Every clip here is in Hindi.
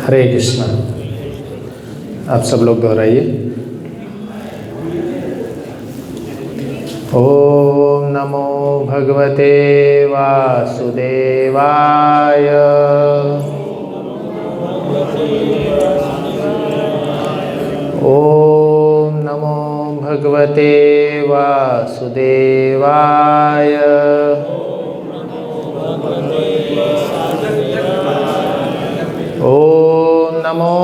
हरे कृष्णा। आप सब लोग दोहराइए। ओम नमो भगवते वासुदेवाय। ओम नमो भगवते वासुदेवाय। ओम नमो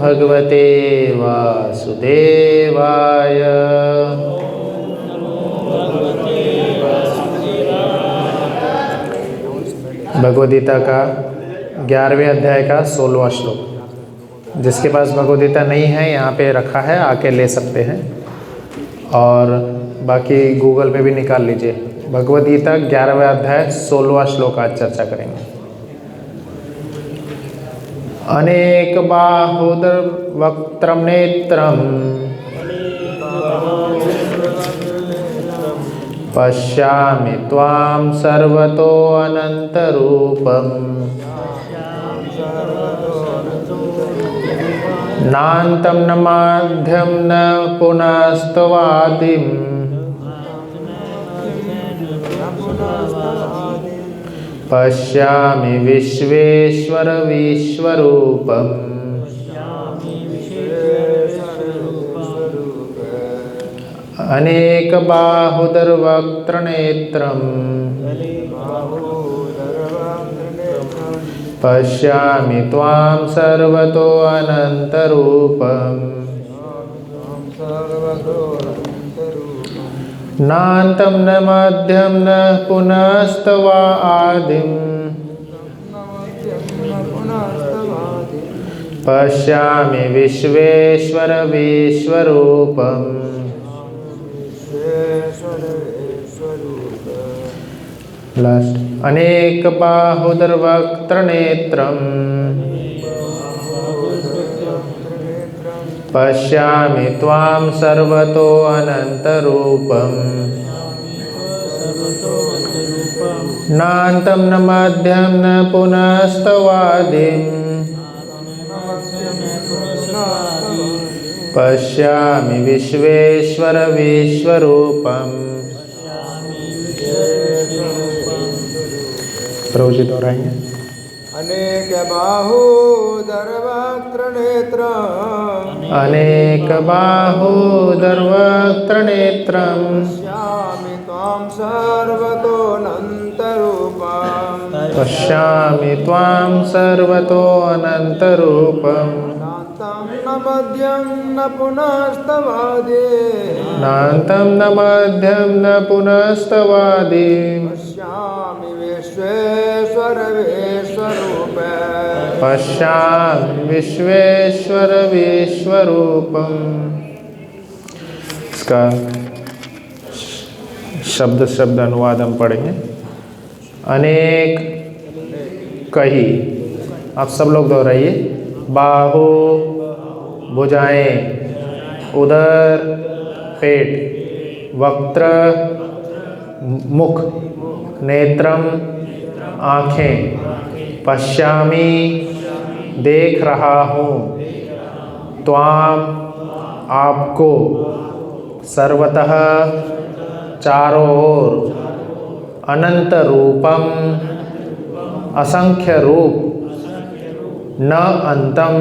भगवते वासुदेवाय। भगवद गीता का 11वें अध्याय का 16वां श्लोक। जिसके पास भगवद गीता नहीं है यहाँ पे रखा है, आके ले सकते हैं, और बाकी गूगल पे भी निकाल लीजिए। भगवद गीता 11वें अध्याय 16वां श्लोक आज चर्चा करेंगे। अनेक बाहुदर वक्त्रम नेत्रम पश्यामि त्वां सर्वतो अनन्तरूपम् नान्तं न माध्यं न पुनस्तवादिम् पश्यामि विश्वेश्वर विश्वरूपम् अनेक बाहुदर वक्त्र नेत्रम् पश्यामि त्वां सर्वतो अनन्तरूपम् नान्तं न मध्यं न पुनस्तवादिम् पश्यामि विश्वेश्वर विश्वरूपम् लास्ट। अनेक बाहुदर वक्त्र नेत्रम् पश्यामि त्वां सर्वतो अनन्तरूपम् नान्तं न मध्यं न पुनस्तवादिम् पश्यामि विश्वेश्वर विश्वरूपम्। प्रभु जी दोहराएंगे। अनेक बाहुदर वक्त्र नेत्रम् अनेक बाहुदर वक्त्र नेत्रम् पश्यामि त्वां सर्वतोऽनन्तरूपम् पश्यामि त्वां सर्वतोऽनन्तरूपम् नान्तं न मध्यं न पुनस्तवादिम् नान्तं न मध्यं न पुनस्तवादिम् पश्यामि विश्वेश्वर विश्वरूपम् पश्यामि विश्वेश्वर विश्वरूपम्। इसका शब्द शब्द अनुवाद हम पढ़ेंगे। अनेक कही, आप सब लोग दोहराइए। बाहु भुजाएं, उदर पेट, वक्त्र मुख, नेत्रम आँखें, पश्यामि देख रहा हूँ, त्वाम आपको, सर्वतः चारों ओर, अनंत रूपम असंख्य रूप, न अंतम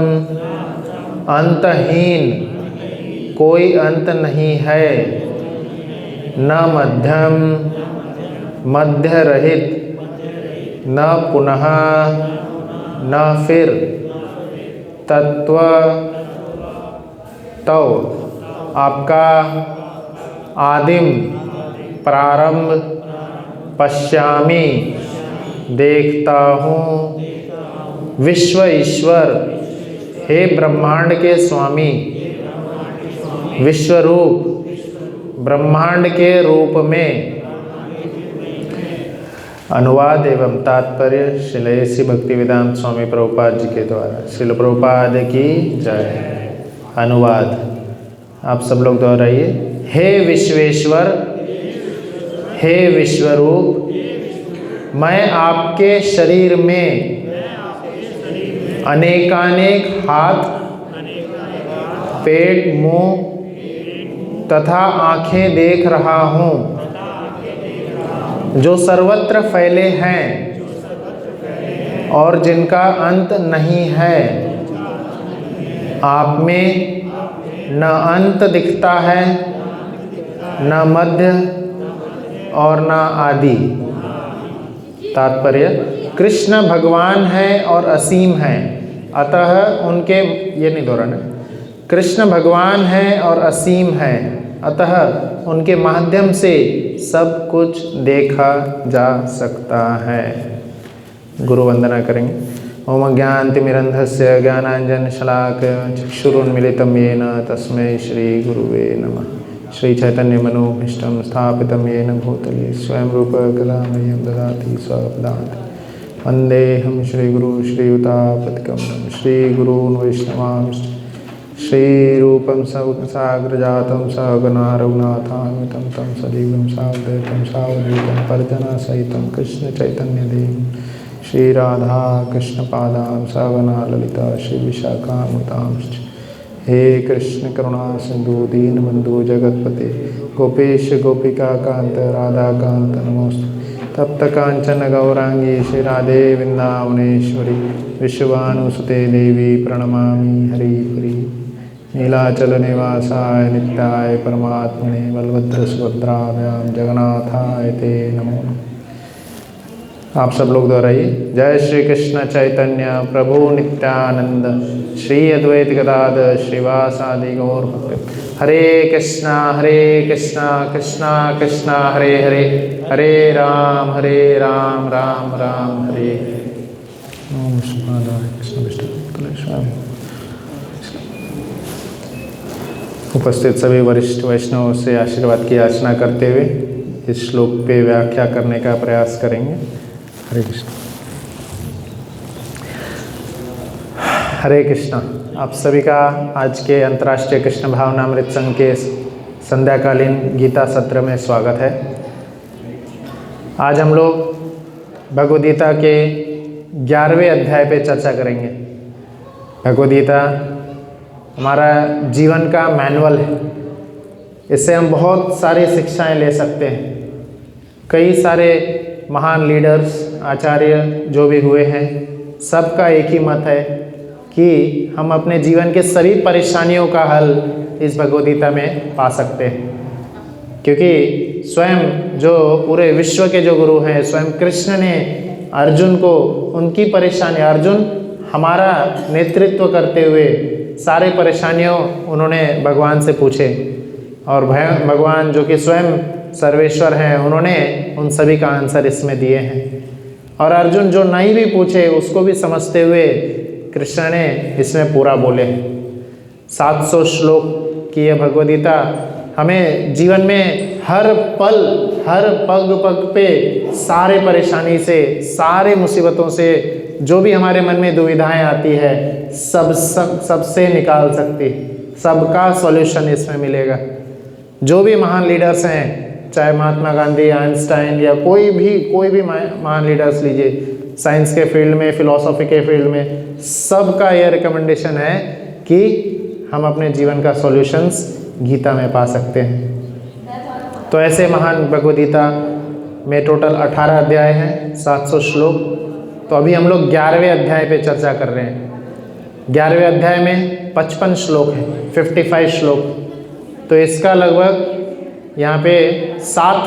अंतहीन कोई अंत नहीं है, न मध्यम मध्य रहित, न पुनः न फिर, तत्व तव आपका आदिम प्रारंभ, पश्यामि देखता हूँ, विश्व ईश्वर हे ब्रह्मांड के स्वामी, विश्वरूप ब्रह्मांड के रूप में। अनुवाद एवं तात्पर्य श्री श्री भक्तिवेदांत स्वामी प्रभुपाद जी के द्वारा। श्रील प्रभुपाद की जय। अनुवाद आप सब लोग दोहराइए। हे विश्वेश्वर, हे विश्वरूप, मैं आपके शरीर में अनेकानेक हाथ, पेट, मुंह तथा आंखें देख रहा हूँ, जो सर्वत्र फैले हैं और जिनका अंत नहीं है। आप में न अंत दिखता है, न मध्य और न आदि। तात्पर्य, कृष्ण भगवान है और असीम है, अतः उनके, ये नहीं दोहराना, कृष्ण भगवान है और असीम है, अतः उनके माध्यम से सब कुछ देखा जा सकता है। गुरु वंदना करेंगे। ओम अज्ञानतिमिरन्धस्य ज्ञानाञ्जनशलाकया चक्षुरुन्मीलितं येन तस्मै श्री गुरुवे नमः। श्री चैतन्य मनोभीष्टं स्थापितं येन भूतले स्वयं रूप कदा मह्यं ददाति स्वपदान्ति। वन्देऽहं श्रीगुरु श्रीयुतापतिकमलं श्रीगुरून् वैष्णवांश्च श्रीरूपं साग्रजातं सहगणा रघुनाथान्वितं तं सजीवं साद्वैतं सावधूतं परिजनसहितं कृष्णचैतन्यदेवं श्रीराधा कृष्णपादां सहगणा ललिता श्रीविशाखान्वितांश्च। हे कृष्ण करुणा सिंधु दीनबंधु जगतपते गोपेश गोपिकाकांत राधाकांत नमोस्तुते। तप्त कांचन गौरांगी श्री राधे वृंदावनेश्वरी विश्वानुसुते देवी प्रणमामि हरिप्रिय। नीलाचल निवासाय नित्याय परमात्मने बलभद्र सुभद्राभ्यां जगन्नाथाय ते नमो नमः। आप सब लोग दोहराइए। जय श्री कृष्ण चैतन्य प्रभु नित्यानंद श्री अद्वैत गदाधर श्रीवासादि गौर भक्त। हरे कृष्णा कृष्णा कृष्णा हरे हरे, हरे राम राम राम हरे। ओम शिवाय कृष्ण विष्णु। उपस्थित सभी वरिष्ठ वैष्णव से आशीर्वाद की याचना करते हुए इस श्लोक पे व्याख्या करने का प्रयास करेंगे। हरे कृष्ण। हरे कृष्णा। आप सभी का आज के अंतर्राष्ट्रीय कृष्ण भावनामृत संघ के संध्याकालीन गीता सत्र में स्वागत है। आज हम लोग भगवद गीता के 11वें अध्याय पे चर्चा करेंगे। भगवद गीता हमारा जीवन का मैनुअल है। इससे हम बहुत सारी शिक्षाएं ले सकते हैं। कई सारे महान लीडर्स, आचार्य जो भी हुए हैं, सबका एक ही मत है कि हम अपने जीवन के सभी परेशानियों का हल इस भगवद गीता में पा सकते हैं। क्योंकि स्वयं जो पूरे विश्व के जो गुरु हैं, स्वयं कृष्ण ने अर्जुन को उनकी परेशानी, अर्जुन हमारा नेतृत्व करते हुए सारे परेशानियों उन्होंने भगवान से पूछे और भगवान जो कि स्वयं सर्वेश्वर हैं, उन्होंने उन सभी का आंसर इसमें दिए हैं। और अर्जुन जो नहीं भी पूछे उसको भी समझते हुए कृष्ण ने इसमें पूरा बोले। 700 श्लोक की यह भगवद गीता हमें जीवन में हर पल, हर पग पग पे सारे परेशानी से, सारे मुसीबतों से, जो भी हमारे मन में दुविधाएं आती है, सबसे निकाल सकती, सबका सॉल्यूशन इसमें मिलेगा। जो भी महान लीडर्स हैं, चाहे महात्मा गांधी, आइंस्टाइन या कोई भी महान लीडर्स लीजिए, साइंस के फील्ड में, फिलॉसफी के फील्ड में, सबका यह रिकमेंडेशन है कि हम अपने जीवन का सॉल्यूशंस गीता में पा सकते हैं। तो ऐसे महान भगवद गीता में टोटल 18 अध्याय हैं, 700 श्लोक। तो अभी हम लोग 11वें अध्याय पे चर्चा कर रहे हैं। 11वें अध्याय में 55 श्लोक हैं, 55 श्लोक। तो इसका लगभग यहाँ पे 7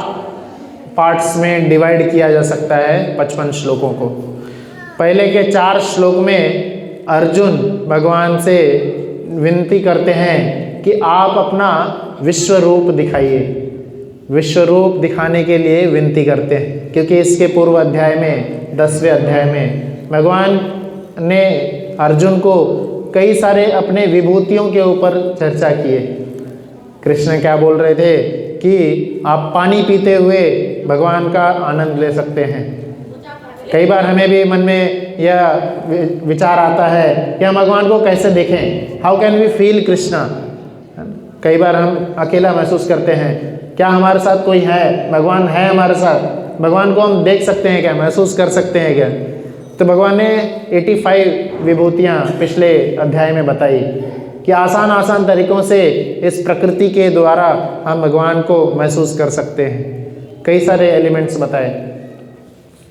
पार्ट्स में डिवाइड किया जा सकता है 55 श्लोकों को। पहले के 4 श्लोक में अर्जुन भगवान से विनती करते हैं कि आप अपना विश्व रूप दिखाइए। विश्व रूप दिखाने के लिए विनती करते हैं, क्योंकि इसके पूर्व अध्याय में, 10वें अध्याय में, भगवान ने अर्जुन को कई सारे अपने विभूतियों के ऊपर चर्चा किए। कृष्ण क्या बोल रहे थे कि आप पानी पीते हुए भगवान का आनंद ले सकते हैं। कई बार हमें भी मन में यह विचार आता है कि हम भगवान को कैसे देखें, how can we feel Krishna. कई बार हम अकेला महसूस करते हैं, क्या हमारे साथ कोई है, भगवान है हमारे साथ, भगवान को हम देख सकते हैं क्या, महसूस कर सकते हैं क्या। तो भगवान ने 85 विभूतियाँ पिछले अध्याय में बताई कि आसान आसान तरीक़ों से इस प्रकृति के द्वारा हम भगवान को महसूस कर सकते हैं। कई सारे एलिमेंट्स बताए।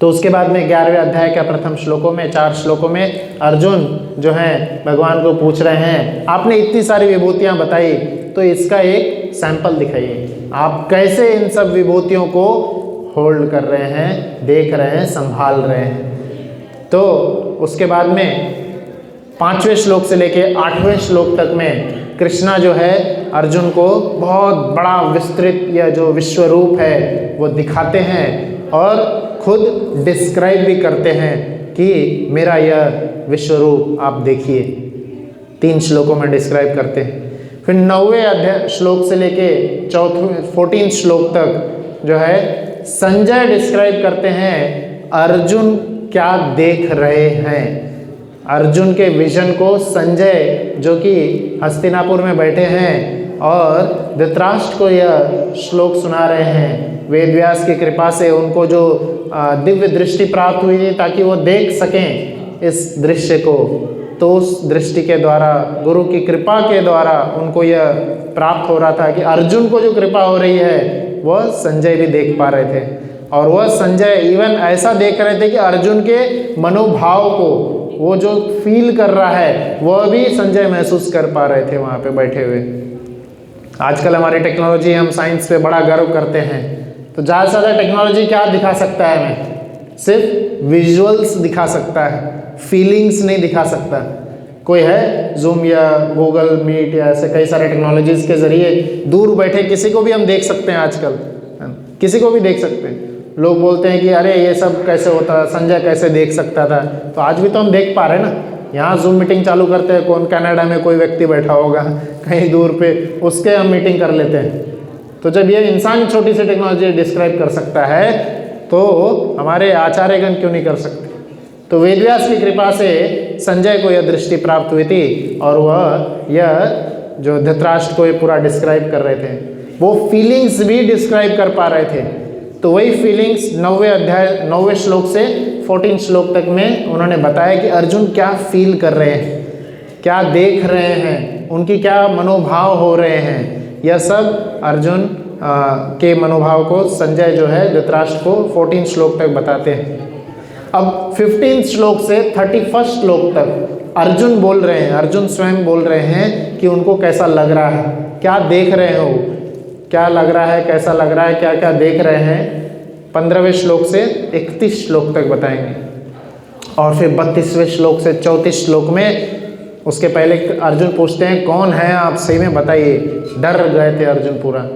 तो उसके बाद में 11वें अध्याय के प्रथम श्लोकों में 4 श्लोकों में अर्जुन जो हैं भगवान को पूछ रहे हैं, आपने इतनी सारी विभूतियाँ बताई, तो इसका एक सैंपल दिखाइए, आप कैसे इन सब विभूतियों को होल्ड कर रहे हैं, देख रहे हैं, संभाल रहे हैं। तो उसके बाद में 5वें श्लोक से लेके 8वें श्लोक तक में कृष्णा जो है अर्जुन को बहुत बड़ा विस्तृत या जो विश्व रूप है वो दिखाते हैं और खुद डिस्क्राइब भी करते हैं कि मेरा यह विश्व रूप आप देखिए। 3 श्लोकों में डिस्क्राइब करते हैं। फिर 9वें अध्याय श्लोक से लेके 14 श्लोक तक जो है संजय डिस्क्राइब करते हैं अर्जुन क्या देख रहे हैं। अर्जुन के विजन को संजय जो कि हस्तिनापुर में बैठे हैं और धृतराष्ट्र को यह श्लोक सुना रहे हैं, वेदव्यास की कृपा से उनको जो दिव्य दृष्टि प्राप्त हुई थी ताकि वो देख सकें इस दृश्य को, तो उस दृष्टि के द्वारा गुरु की कृपा के द्वारा उनको यह प्राप्त हो रहा था कि अर्जुन को जो कृपा हो रही है वह संजय भी देख पा रहे थे। और वह संजय इवन ऐसा देख रहे थे कि अर्जुन के मनोभाव को वो जो फील कर रहा है वह भी संजय महसूस कर पा रहे थे वहाँ पे बैठे हुए। आजकल हमारी टेक्नोलॉजी, हम साइंस पे बड़ा गर्व करते हैं, तो ज़्यादा से ज़्यादा टेक्नोलॉजी क्या दिखा सकता है हमें? सिर्फ विजुअल्स दिखा सकता है, फीलिंग्स नहीं दिखा सकता। कोई है जूम या गूगल मीट या ऐसे कई सारे टेक्नोलॉजीज़ के ज़रिए दूर बैठे किसी को भी हम देख सकते हैं। आजकल किसी को भी देख सकते हैं। लोग बोलते हैं कि अरे ये सब कैसे होता, संजय कैसे देख सकता था, तो आज भी तो हम देख पा रहे हैं ना। यहाँ जूम मीटिंग चालू करते हैं, कौन कनाडा में कोई व्यक्ति बैठा होगा कहीं दूर पे, उसके हम मीटिंग कर लेते हैं। तो जब ये इंसान छोटी सी टेक्नोलॉजी डिस्क्राइब कर सकता है तो हमारे आचार्यगण क्यों नहीं कर सकते? तो वेदव्यास की कृपा से संजय को यह दृष्टि प्राप्त हुई थी और वह यह जो धृतराष्ट्र को ये पूरा डिस्क्राइब कर रहे थे, वो फीलिंग्स भी डिस्क्राइब कर पा रहे थे। तो वही फीलिंग्स 9वें अध्याय 9वें श्लोक से 14 श्लोक तक में उन्होंने बताया कि अर्जुन क्या फील कर रहे हैं, क्या देख रहे हैं, उनकी क्या मनोभाव हो रहे हैं। यह सब अर्जुन के मनोभाव को संजय जो है धृतराष्ट्र को 14 श्लोक तक बताते हैं। अब 15 श्लोक से 31 श्लोक तक अर्जुन बोल रहे हैं, अर्जुन स्वयं बोल रहे हैं कि उनको कैसा लग रहा है, क्या देख रहे हो, क्या लग रहा है, कैसा लग रहा है, क्या क्या देख रहे हैं। 15वें श्लोक से 31 श्लोक तक बताएंगे। और फिर 32वें श्लोक से 34 श्लोक में उसके पहले अर्जुन पूछते हैं कौन है आप, सही में बताइए। डर गए थे अर्जुन पूरा।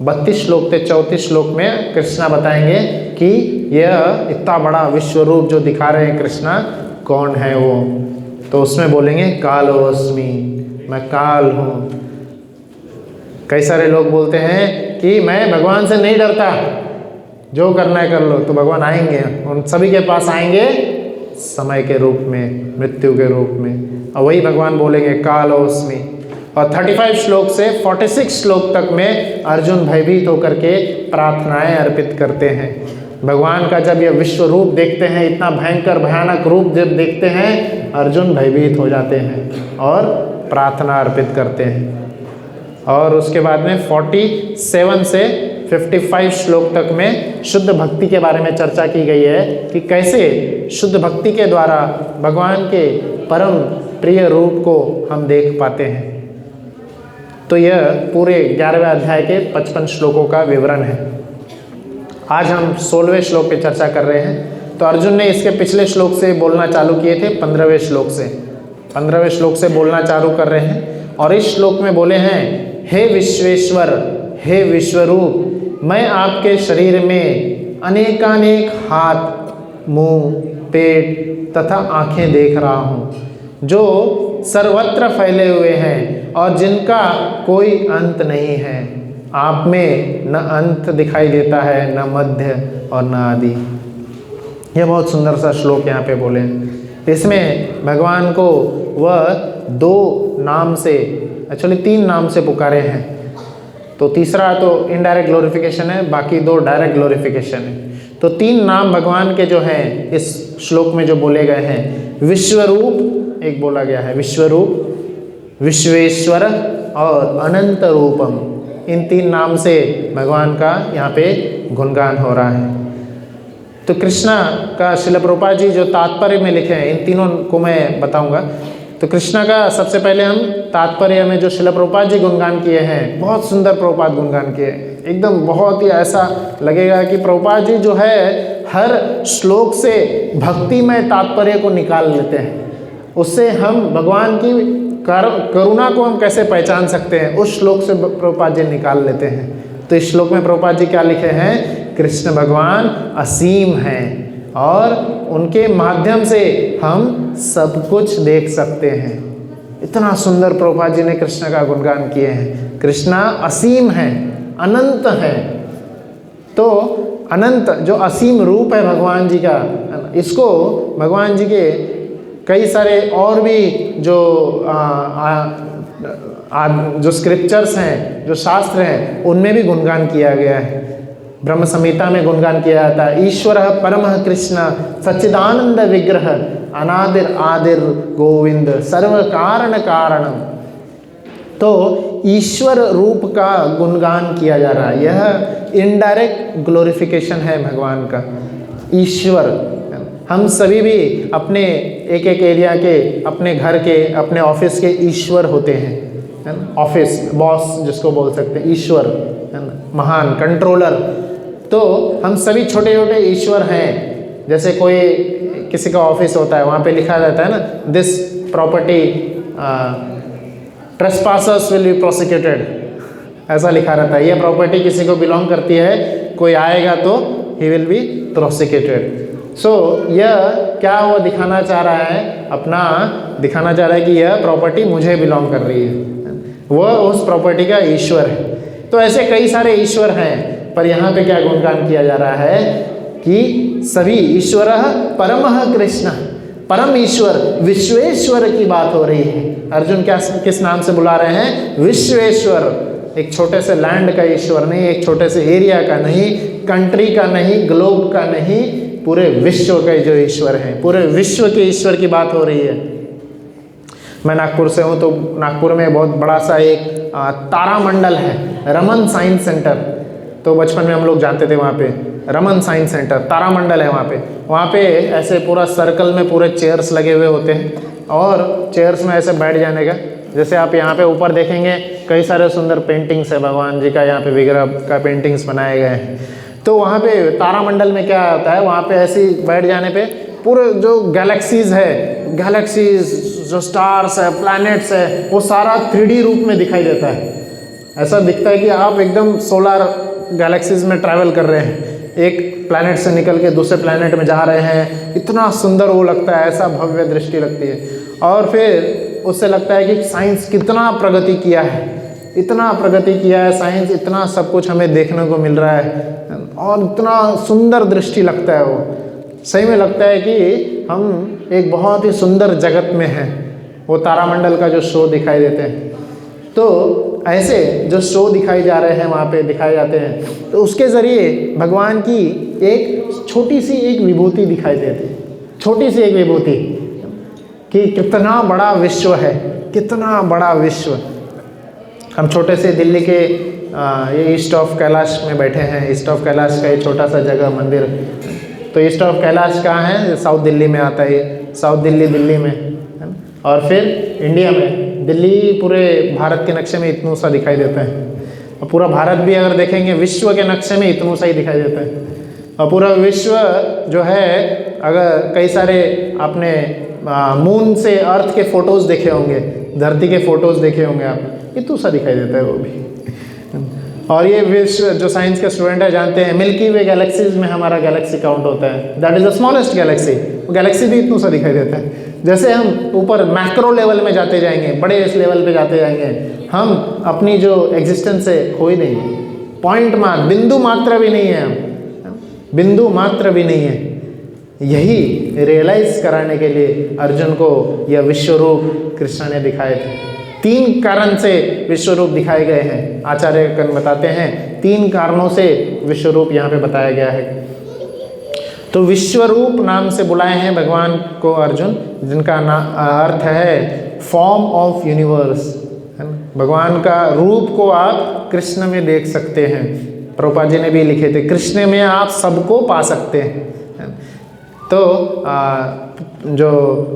32 श्लोक से 34 श्लोक में कृष्णा बताएंगे कि यह इतना बड़ा विश्व रूप जो दिखा रहे हैं कृष्णा, कौन है वो। तो उसमें बोलेंगे कालोस्मि, मैं काल हूँ। कई सारे लोग बोलते हैं कि मैं भगवान से नहीं डरता, जो करना है कर लो। तो भगवान आएंगे, उन सभी के पास आएंगे समय के रूप में, मृत्यु के रूप में, और वही भगवान बोलेंगे कालोस्मि। और 35 श्लोक से 46 श्लोक तक में अर्जुन भयभीत होकर के प्रार्थनाएं अर्पित करते हैं। भगवान का जब यह विश्व रूप देखते हैं, इतना भयंकर भयानक रूप जब देखते हैं, अर्जुन भयभीत हो जाते हैं और प्रार्थना अर्पित करते हैं। और उसके बाद में 47 से 55 श्लोक तक में शुद्ध भक्ति के बारे में चर्चा की गई है कि कैसे शुद्ध भक्ति के द्वारा भगवान के परम प्रिय रूप को हम देख पाते हैं। तो यह पूरे 11वें अध्याय के 55 श्लोकों का विवरण है। आज हम 16वें श्लोक पे चर्चा कर रहे हैं। तो अर्जुन ने इसके पिछले श्लोक से बोलना चालू किए थे, 15वें श्लोक से 15वें श्लोक से बोलना चालू कर रहे हैं। और इस श्लोक में बोले हैं, हे विश्वेश्वर, हे विश्वरूप, मैं आपके शरीर में अनेकानेक हाथ, मुंह, पेट तथा आँखें देख रहा हूँ, जो सर्वत्र फैले हुए हैं और जिनका कोई अंत नहीं है। आप में न अंत दिखाई देता है, न मध्य और न आदि। यह बहुत सुंदर सा श्लोक यहाँ पे बोले। इसमें भगवान को वह 2 नाम से, एक्चुअली 3 नाम से पुकारे हैं। तो तीसरा तो इनडायरेक्ट ग्लोरिफिकेशन है, बाकी 2 डायरेक्ट ग्लोरिफिकेशन है। तो 3 नाम भगवान के जो हैं इस श्लोक में जो बोले गए हैं, विश्वरूप एक बोला गया है, विश्वरूप, विश्वेश्वर और अनंत रूपम, इन 3 नाम से भगवान का यहाँ पे गुणगान हो रहा है। तो कृष्णा का श्रील प्रभुपाद जी जो तात्पर्य में लिखे हैं, इन तीनों को मैं बताऊंगा। तो कृष्णा का सबसे पहले हम तात्पर्य में जो श्रील प्रभुपाद जी गुणगान किए हैं, बहुत सुंदर प्रभुपाद गुणगान किए, एकदम बहुत ही ऐसा लगेगा कि प्रभुपाद जी जो है हर श्लोक से भक्तिमय तात्पर्य को निकाल लेते हैं, उससे हम भगवान की करुणा को हम कैसे पहचान सकते हैं, उस श्लोक से प्रभुपाद जी निकाल लेते हैं। तो इस श्लोक में प्रभुपाद जी क्या लिखे हैं, कृष्ण भगवान असीम हैं और उनके माध्यम से हम सब कुछ देख सकते हैं। इतना सुंदर प्रभुपाद जी ने कृष्ण का गुणगान किए हैं। कृष्णा असीम है, अनंत है। तो अनंत जो असीम रूप है भगवान जी का, इसको भगवान जी के कई सारे और भी जो स्क्रिप्चर्स हैं, जो शास्त्र हैं, उनमें भी गुणगान किया गया है। ब्रह्म संहिता में गुणगान किया जाता है, ईश्वर परमः कृष्ण सच्चिदानंद विग्रह अनादिर आदिर गोविंद सर्व कारण कारणम। तो ईश्वर रूप का गुणगान किया जा रहा है, यह इनडायरेक्ट ग्लोरिफिकेशन है भगवान का। ईश्वर, हम सभी भी अपने एक एक एरिया के, अपने घर के, अपने ऑफिस के ईश्वर होते हैं, है ना। ऑफिस बॉस जिसको बोल सकते हैं, ईश्वर है ना, महान कंट्रोलर। तो हम सभी छोटे छोटे ईश्वर हैं। जैसे कोई किसी का ऑफिस होता है, वहाँ पे लिखा रहता है ना, this property trespassers will be prosecuted, ऐसा लिखा रहता है। यह प्रॉपर्टी किसी को बिलोंग करती है, कोई आएगा तो ही विल बी प्रोसिक्यूटेड। सो यह क्या वो दिखाना चाह रहा है, अपना दिखाना चाह रहा है कि यह प्रॉपर्टी मुझे बिलोंग कर रही है, वह उस प्रॉपर्टी का ईश्वर है। तो ऐसे कई सारे ईश्वर हैं, पर यहाँ पे क्या गुणगान किया जा रहा है कि सभी ईश्वर परमः कृष्ण, परम ईश्वर विश्वेश्वर की बात हो रही है। अर्जुन क्या किस नाम से बुला रहे हैं, विश्वेश्वर। एक छोटे से लैंड का ईश्वर नहीं, एक छोटे से एरिया का नहीं, कंट्री का नहीं, ग्लोब का नहीं, पूरे विश्व के जो ईश्वर हैं, पूरे विश्व के ईश्वर की बात हो रही है। मैं नागपुर से हूँ, तो नागपुर में बहुत बड़ा सा एक तारामंडल है, रमन साइंस सेंटर। तो बचपन में हम लोग जानते थे वहाँ पे रमन साइंस सेंटर, तारामंडल है वहाँ पे ऐसे पूरा सर्कल में पूरे चेयर्स लगे हुए होते हैं, और चेयर्स में ऐसे बैठ जाने का, जैसे आप यहाँ पे ऊपर देखेंगे कई सारे सुंदर पेंटिंग्स है भगवान जी का, यहाँ पे विग्रह का पेंटिंग्स बनाए गए हैं। तो वहाँ पे तारामंडल में क्या होता है, वहाँ पे ऐसे बैठ जाने पे पूरे जो गैलेक्सीज है, गैलेक्सीज जो स्टार्स है, प्लैनेट्स है, वो सारा 3D रूप में दिखाई देता है। ऐसा दिखता है कि आप एकदम सोलर गैलेक्सीज में ट्रैवल कर रहे हैं, एक प्लैनेट से निकल के दूसरे प्लैनेट में जा रहे हैं। इतना सुंदर वो लगता है, ऐसा भव्य दृष्टि लगती है। और फिर उससे लगता है कि साइंस कितना प्रगति किया है, इतना प्रगति किया है साइंस, इतना सब कुछ हमें देखने को मिल रहा है, और इतना सुंदर दृष्टि लगता है। वो सही में लगता है कि हम एक बहुत ही सुंदर जगत में हैं। वो तारामंडल का जो शो दिखाई देते हैं, तो ऐसे जो शो दिखाई जा रहे हैं, वहाँ पे दिखाए जाते हैं, तो उसके ज़रिए भगवान की एक छोटी सी एक विभूति दिखाई देती है, छोटी सी एक विभूति, कि कितना बड़ा विश्व है, कितना बड़ा विश्व। हम छोटे से दिल्ली के ये ईस्ट ऑफ कैलाश में बैठे हैं। ईस्ट ऑफ कैलाश का एक छोटा सा जगह मंदिर। तो ईस्ट ऑफ कैलाश कहाँ है, साउथ दिल्ली में आता है, साउथ दिल्ली में है। और फिर इंडिया में दिल्ली पूरे भारत के नक्शे में इतना सा दिखाई देता है, और पूरा भारत भी अगर देखेंगे विश्व के नक्शे में इतना सा ही दिखाई देता है। और पूरा विश्व जो है, अगर कई सारे आपने मून से अर्थ के फ़ोटोज़ देखे होंगे, धरती के फ़ोटोज़ देखे होंगे आप, इतना सा दिखाई देता है वो भी। और ये विश्व जो साइंस के स्टूडेंट है जानते हैं, मिल्की वे गैलेक्सीज में हमारा गैलेक्सी काउंट होता है, that is the smallest Galaxy. वो गैलेक्सी भी इतना सा दिखाई देता है। जैसे हम ऊपर मैक्रो लेवल में जाते जाएंगे, बड़े इस लेवल पे जाते जाएंगे, हम अपनी जो एग्जिस्टेंस है खो ही नहीं है। पॉइंट मात्र, बिंदु मात्र भी नहीं है, हम बिंदु मात्र भी नहीं है। यही रियलाइज कराने के लिए अर्जुन को यह विश्वरूप कृष्ण ने दिखाए थे। 3 कारण से विश्वरूप दिखाए गए हैं। आचार्य कन बताते हैं 3 कारणों से विश्वरूप यहाँ पे बताया गया है। तो विश्वरूप नाम से बुलाए हैं भगवान को अर्जुन, जिनका अर्थ है फॉर्म ऑफ यूनिवर्स, है ना। भगवान का रूप को आप कृष्ण में देख सकते हैं। प्रभुपाद जी ने भी लिखे थे, कृष्ण में आप सबको पा सकते हैं। तो जो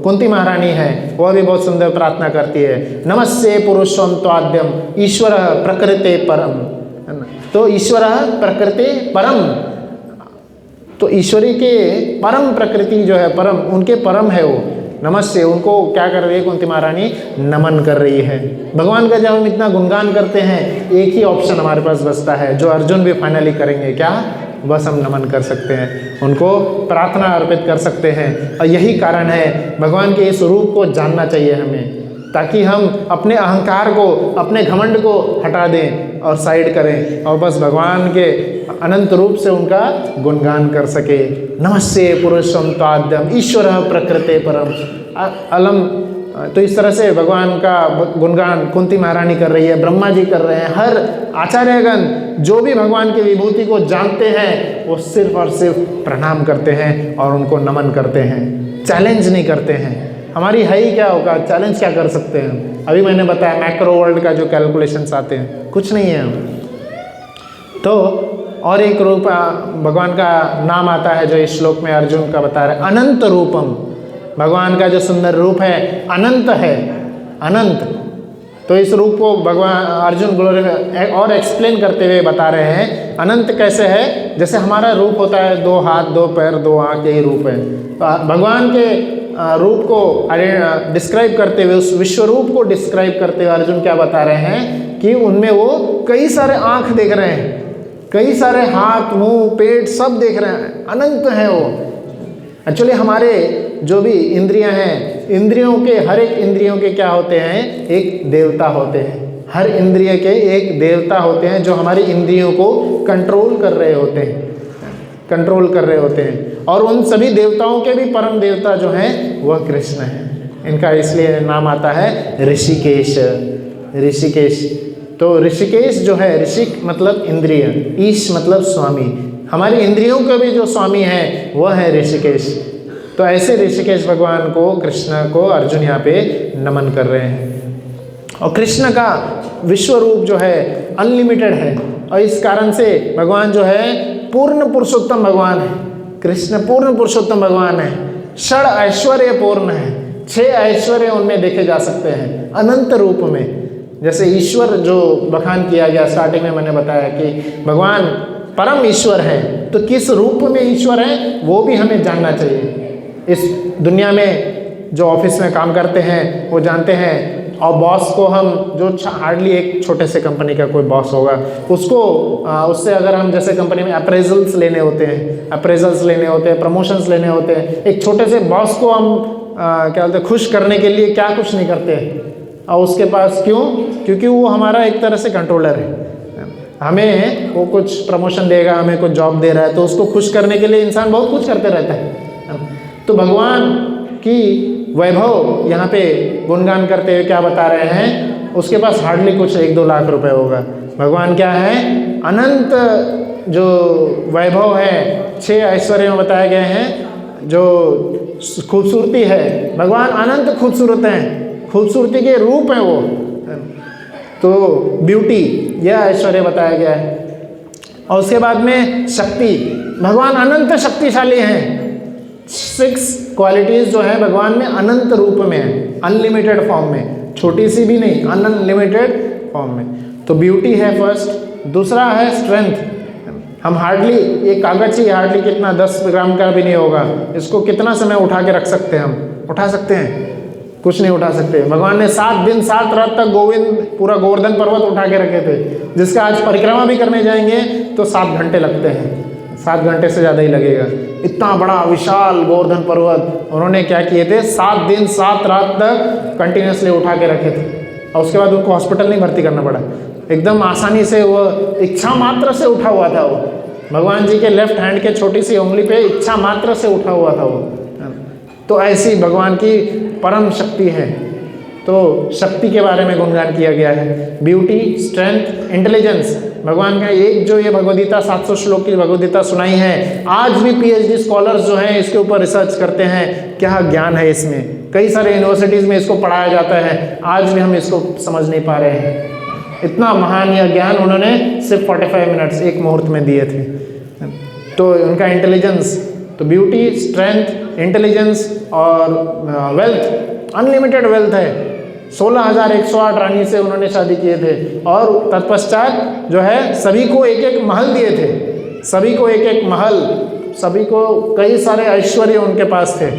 कुंती महारानी है वह भी बहुत सुंदर प्रार्थना करती है, नमस्ते पुरुषों त्वाद्यम ईश्वर प्रकृते परम, है ना। तो ईश्वर प्रकृते परम, तो ईश्वरी के परम प्रकृति जो है, परम उनके परम है वो, नमस्ते उनको क्या कर रही है कुंती महारानी, नमन कर रही है। भगवान का जब हम इतना गुणगान करते हैं, एक ही ऑप्शन हमारे पास बचता है जो अर्जुन भी फाइनली करेंगे, क्या, बस हम नमन कर सकते हैं, उनको प्रार्थना अर्पित कर सकते हैं। और यही कारण है भगवान के इस रूप को जानना चाहिए हमें, ताकि हम अपने अहंकार को, अपने घमंड को हटा दें और साइड करें और बस भगवान के अनंत रूप से उनका गुणगान कर सके। नमस्ते पुरुषों त्वाद्यम ईश्वर प्रकृते परम अलम। तो इस तरह से भगवान का गुणगान कुंती महारानी कर रही है, ब्रह्मा जी कर रहे हैं, हर आचार्यगण जो भी भगवान की विभूति को जानते हैं वो सिर्फ और सिर्फ प्रणाम करते हैं और उनको नमन करते हैं, चैलेंज नहीं करते हैं। हमारी है ही क्या होगा, चैलेंज क्या कर सकते हैं। अभी मैंने बताया मैक्रो वर्ल्ड का जो कैलकुलेशंस आते हैं, कुछ नहीं है। तो और एक रूप भगवान का नाम आता है जो इस श्लोक में अर्जुन का बता रहे हैं, अनंत रूपम। भगवान का जो सुंदर रूप है अनंत है, अनंत। तो इस रूप को भगवान अर्जुन ग्लोरी और एक्सप्लेन करते हुए बता रहे हैं, अनंत कैसे है, जैसे हमारा रूप होता है 2 हाथ 2 पैर 2 आँख, यही रूप है। भगवान के रूप को डिस्क्राइब करते हुए, उस विश्व रूप को डिस्क्राइब करते हुए अर्जुन क्या बता रहे हैं कि उनमें वो कई सारे आँख देख रहे हैं, कई सारे हाथ मुंह पेट सब देख रहे हैं, अनंत है वो। एक्चुअली हमारे जो भी इंद्रियां हैं, इंद्रियों के हर एक इंद्रियों के क्या होते हैं, एक देवता होते हैं। हर इंद्रिय के एक देवता होते हैं जो हमारी इंद्रियों को कंट्रोल कर रहे होते हैं, कंट्रोल कर रहे होते हैं। और उन सभी देवताओं के भी परम देवता जो हैं वह कृष्ण है। इनका इसलिए नाम आता है ऋषिकेश, ऋषिकेश। तो ऋषिकेश जो है, ऋषिक मतलब इंद्रिय, ईश मतलब स्वामी, हमारी इंद्रियों के भी जो स्वामी हैं वह है ऋषिकेश। तो ऐसे ऋषिकेश भगवान को, कृष्ण को अर्जुन यहाँ पे नमन कर रहे हैं। और कृष्ण का विश्व रूप जो है अनलिमिटेड है, और इस कारण से भगवान जो है पूर्ण पुरुषोत्तम भगवान है। कृष्ण पूर्ण पुरुषोत्तम भगवान है, षड ऐश्वर्य पूर्ण है, 6 ऐश्वर्य उनमें देखे जा सकते हैं अनंत रूप में। जैसे ईश्वर जो बखान किया गया स्टार्टिंग में मैंने बताया कि भगवान परम ईश्वर है, तो किस रूप में ईश्वर है वो भी हमें जानना चाहिए। इस दुनिया में जो ऑफिस में काम करते हैं वो जानते हैं, और बॉस को हम जो हार्डली एक छोटे से कंपनी का कोई बॉस होगा उसको उससे अगर हम जैसे कंपनी में अप्रेजल्स लेने होते हैं, प्रमोशंस लेने होते हैं, एक छोटे से बॉस को हम क्या बोलते हैं खुश करने के लिए क्या कुछ नहीं करते हैं, और उसके पास क्यों, क्योंकि वो हमारा एक तरह से कंट्रोलर है। हमें वो कुछ प्रमोशन देगा, हमें कुछ जॉब दे रहा है, तो उसको खुश करने के लिए इंसान बहुत कुछ करते रहता है। तो भगवान की वैभव यहाँ पे गुणगान करते हुए क्या बता रहे हैं, उसके पास हार्डली कुछ 1-2 लाख रुपए होगा। भगवान क्या है, अनंत जो वैभव है, 6 ऐश्वर्य में बताए गए हैं। जो खूबसूरती है, भगवान अनंत खूबसूरत हैं, खूबसूरती के रूप हैं वो। तो ब्यूटी यह ऐश्वर्य बताया गया है। और उसके बाद में शक्ति, भगवान अनंत शक्तिशाली हैं। 6 क्वालिटीज़ जो है भगवान में अनंत रूप में है, अनलिमिटेड फॉर्म में, छोटी सी भी नहीं, अनलिमिटेड फॉर्म में। तो ब्यूटी है फर्स्ट। दूसरा है स्ट्रेंथ। हम हार्डली एक कागज ही हार्डली कितना 10 ग्राम का भी नहीं होगा, इसको कितना समय उठा के रख सकते हैं, हम उठा सकते हैं, कुछ नहीं उठा सकते। भगवान ने 7 दिन 7 रात तक गोविंद पूरा गोवर्धन पर्वत उठा के रखे थे, जिसका आज परिक्रमा भी करने जाएंगे तो 7 घंटे लगते हैं, 7 घंटे से ज़्यादा ही लगेगा। इतना बड़ा विशाल गोवर्धन पर्वत उन्होंने क्या किए थे, 7 दिन 7 रात तक कंटिन्यूसली उठा के रखे थे, और उसके बाद उनको हॉस्पिटल नहीं भर्ती करना पड़ा, एकदम आसानी से वो इच्छा मात्र से उठा हुआ था। वो भगवान जी के लेफ्ट हैंड के छोटी सी उंगली पे इच्छा मात्र से उठा हुआ था वो। तो ऐसी भगवान की परम शक्ति है। तो शक्ति के बारे में गुणगान किया गया है, ब्यूटी, स्ट्रेंथ, इंटेलिजेंस। भगवान का एक जो ये भगवदगीता 700 श्लोक की भगवदगीता सुनाई है, आज भी पीएचडी स्कॉलर्स जो हैं इसके ऊपर रिसर्च करते हैं, क्या ज्ञान है इसमें। कई सारे यूनिवर्सिटीज़ में इसको पढ़ाया जाता है, आज भी हम इसको समझ नहीं पा रहे हैं। इतना महान यह ज्ञान उन्होंने सिर्फ 45 मिनट्स, एक मुहूर्त में दिए थे। तो उनका इंटेलिजेंस, तो ब्यूटी, स्ट्रेंथ, इंटेलिजेंस और वेल्थ, अनलिमिटेड वेल्थ है। 16,108 रानी से उन्होंने शादी किए थे और तत्पश्चात जो है सभी को एक एक महल दिए थे, सभी को एक एक महल, सभी को कई सारे ऐश्वर्य उनके पास थे।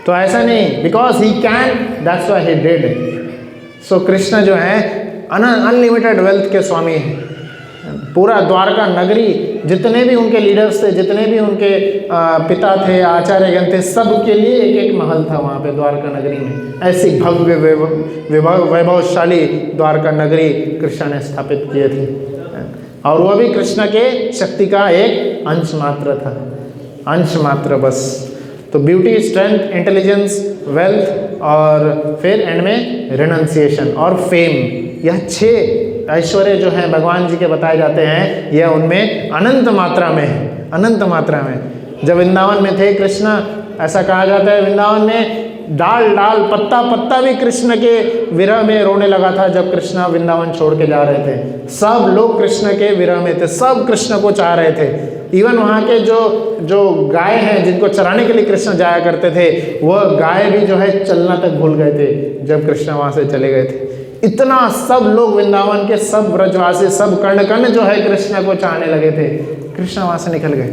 तो ऐसा नहीं, because he can, that's why he did. So Krishna जो है अनलिमिटेड वेल्थ के स्वामी हैं। पूरा द्वारका नगरी, जितने भी उनके लीडर्स थे, जितने भी उनके पिता थे, आचार्यगण थे, सब के लिए एक एक महल था वहाँ पे द्वारका नगरी में। ऐसी भव्य वैभवशाली द्वारका नगरी कृष्ण ने स्थापित किए थे, और वह भी कृष्ण के शक्ति का एक अंश मात्र था, अंश मात्र बस। तो ब्यूटी, स्ट्रेंथ, इंटेलिजेंस, वेल्थ और फिर एंड में रिनंसिएशन और फेम, यह 6 ऐश्वर्य जो हैं भगवान जी के बताए जाते हैं, यह उनमें अनंत मात्रा में है, अनंत मात्रा में। जब वृंदावन में थे कृष्ण, ऐसा कहा जाता है वृंदावन में डाल डाल, पत्ता पत्ता भी कृष्ण के विरह में रोने लगा था जब कृष्ण वृंदावन छोड़ के जा रहे थे। सब लोग कृष्ण के विरह में थे, सब कृष्ण को चाह रहे थे। इवन वहाँ के जो गाय हैं जिनको चराने के लिए कृष्ण जाया करते थे, वह गाय भी जो है चलना तक भूल गए थे जब कृष्ण वहाँ से चले गए थे। इतना सब लोग वृंदावन के सब ब्रजवासी, सब कर्ण कर्ण जो है कृष्ण को चाहने लगे थे। कृष्ण वहाँ से निकल गए,